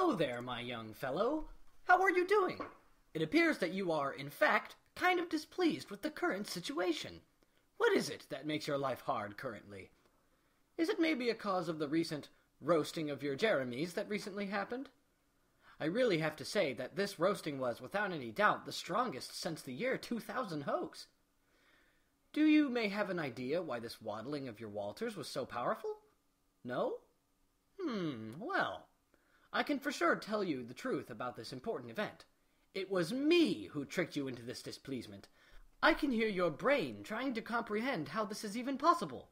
Hello there, my young fellow. How are you doing? It appears that you are, in fact, kind of displeased with the current situation. What is it that makes your life hard currently? Is it maybe a cause of the recent roasting of your Jeremies that recently happened? I really have to say that this roasting was, without any doubt, the strongest since the year 2000 hoax. Do you may have an idea why this waddling of your Walters was so powerful? No? Well, I can for sure tell you the truth about this important event. It was me who tricked you into this displeasement. I can hear your brain trying to comprehend how this is even possible.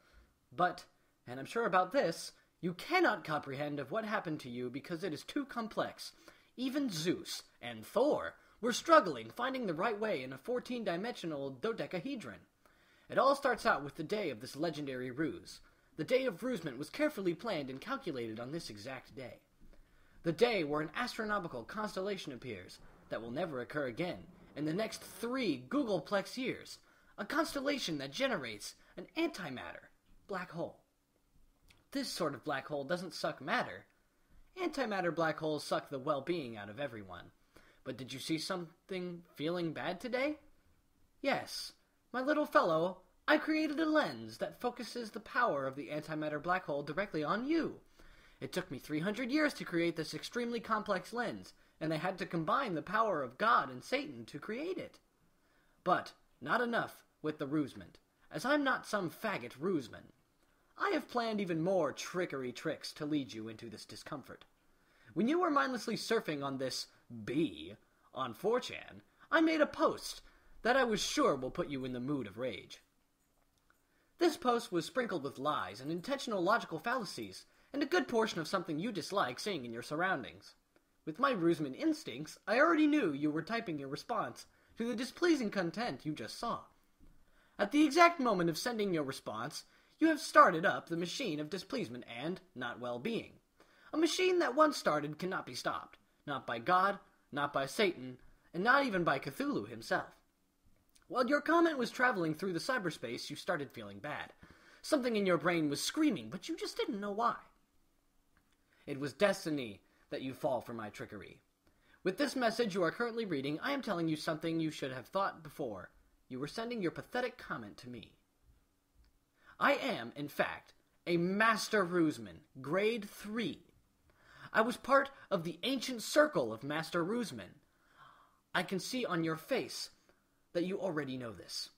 But, and I'm sure about this, you cannot comprehend of what happened to you because it is too complex. Even Zeus and Thor were struggling finding the right way in a 14-dimensional dodecahedron. It all starts out with the day of this legendary ruse. The day of rusement was carefully planned and calculated on this exact day. The day where an astronomical constellation appears that will never occur again in the next 3 Googleplex years. A constellation that generates an antimatter black hole. This sort of black hole doesn't suck matter. Antimatter black holes suck the well-being out of everyone. But did you see something feeling bad today? Yes, my little fellow, I created a lens that focuses the power of the antimatter black hole directly on you. It took me 300 years to create this extremely complex lens, and I had to combine the power of God and Satan to create it. But not enough with the rusement, as I'm not some faggot ruseman. I have planned even more trickery tricks to lead you into this discomfort. When you were mindlessly surfing on this bee on 4chan, I made a post that I was sure will put you in the mood of rage. This post was sprinkled with lies and intentional logical fallacies, and a good portion of something you dislike seeing in your surroundings. With my rusement instincts, I already knew you were typing your response to the displeasing content you just saw. At the exact moment of sending your response, you have started up the machine of displeasement and not well-being. A machine that once started cannot be stopped, not by God, not by Satan, and not even by Cthulhu himself. While your comment was traveling through the cyberspace, you started feeling bad. Something in your brain was screaming, but you just didn't know why. It was destiny that you fall for my trickery. With this message you are currently reading, I am telling you something you should have thought before. You were sending your pathetic comment to me. I am, in fact, a Master Ruseman, Grade 3. I was part of the ancient circle of Master Rusemen. I can see on your face that you already know this.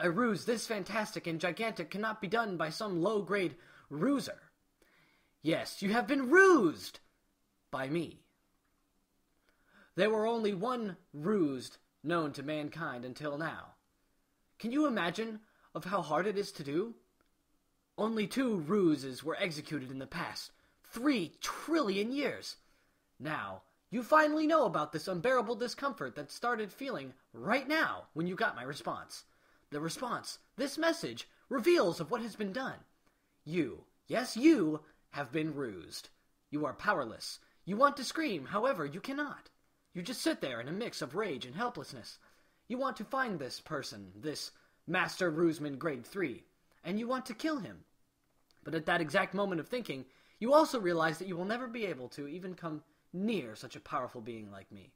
A ruse this fantastic and gigantic cannot be done by some low-grade ruser. Yes, you have been rused by me. There were only one rused known to mankind until now. Can you imagine of how hard it is to do? Only 2 ruses were executed in the past 3 trillion years. Now, you finally know about this unbearable discomfort that started feeling right now when you got my response. The response, this message, reveals of what has been done. You, yes you, have been rused. You are powerless. You want to scream, however, you cannot. You just sit there in a mix of rage and helplessness. You want to find this person, this Master Ruseman Grade 3, and you want to kill him. But at that exact moment of thinking, you also realize that you will never be able to even come near such a powerful being like me.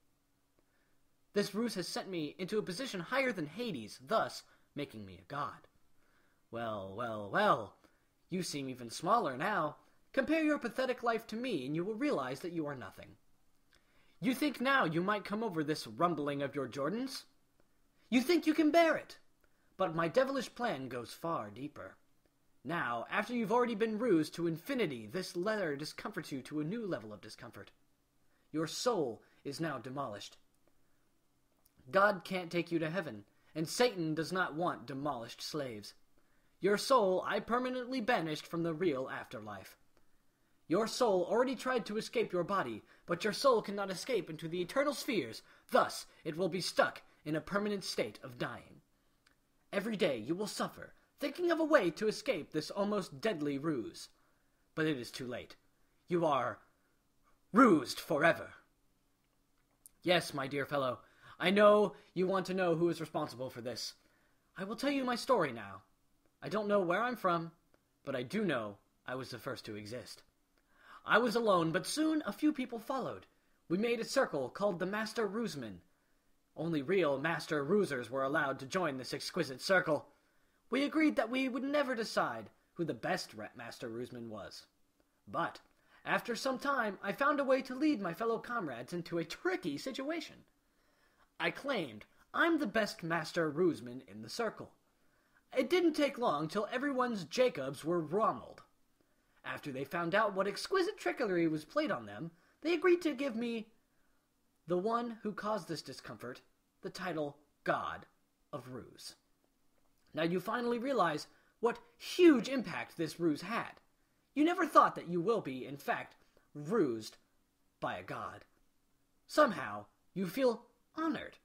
This ruse has sent me into a position higher than Hades, thus making me a god. Well, well, well, you seem even smaller now. Compare your pathetic life to me, and you will realize that you are nothing. You think now you might come over this rumbling of your Jordans? You think you can bear it. But my devilish plan goes far deeper. Now, after you've already been rused to infinity, this letter discomforts you to a new level of discomfort. Your soul is now demolished. God can't take you to heaven, and Satan does not want demolished slaves. Your soul I permanently banished from the real afterlife. Your soul already tried to escape your body, but your soul cannot escape into the eternal spheres, thus it will be stuck in a permanent state of dying. Every day you will suffer, thinking of a way to escape this almost deadly ruse. But it is too late. You are rused forever. Yes, my dear fellow, I know you want to know who is responsible for this. I will tell you my story now. I don't know where I'm from, but I do know I was the first to exist. I was alone, but soon a few people followed. We made a circle called the Master Rusemen. Only real Master Rusers were allowed to join this exquisite circle. We agreed that we would never decide who the best Master Ruseman was. But, after some time, I found a way to lead my fellow comrades into a tricky situation. I claimed I'm the best Master Ruseman in the circle. It didn't take long till everyone's Jacobs were Ronald. After they found out what exquisite trickery was played on them, they agreed to give me, the one who caused this discomfort, the title God of Ruse. Now you finally realize what huge impact this ruse had. You never thought that you will be, in fact, rused by a god. Somehow, you feel honored.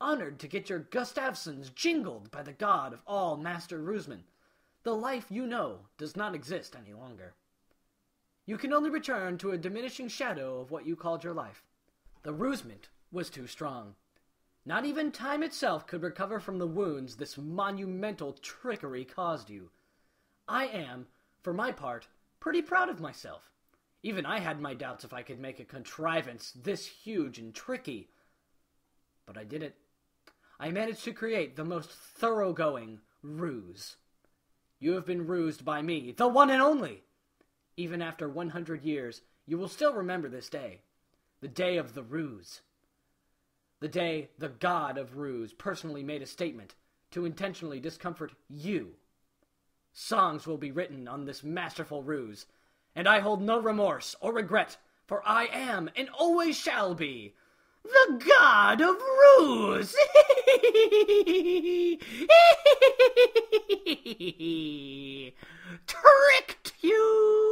Honored to get your Gustavsons jingled by the god of all Master Rusemen. The life you know does not exist any longer. You can only return to a diminishing shadow of what you called your life. The rusement was too strong. Not even time itself could recover from the wounds this monumental trickery caused you. I am, for my part, pretty proud of myself. Even I had my doubts if I could make a contrivance this huge and tricky. But I did it. I managed to create the most thoroughgoing ruse. You have been rused by me, the one and only. Even after 100 years, you will still remember this day. The day of the ruse. The day the god of ruse personally made a statement to intentionally discomfort you. Songs will be written on this masterful ruse, and I hold no remorse or regret, for I am and always shall be the god of ruse. Tricked you.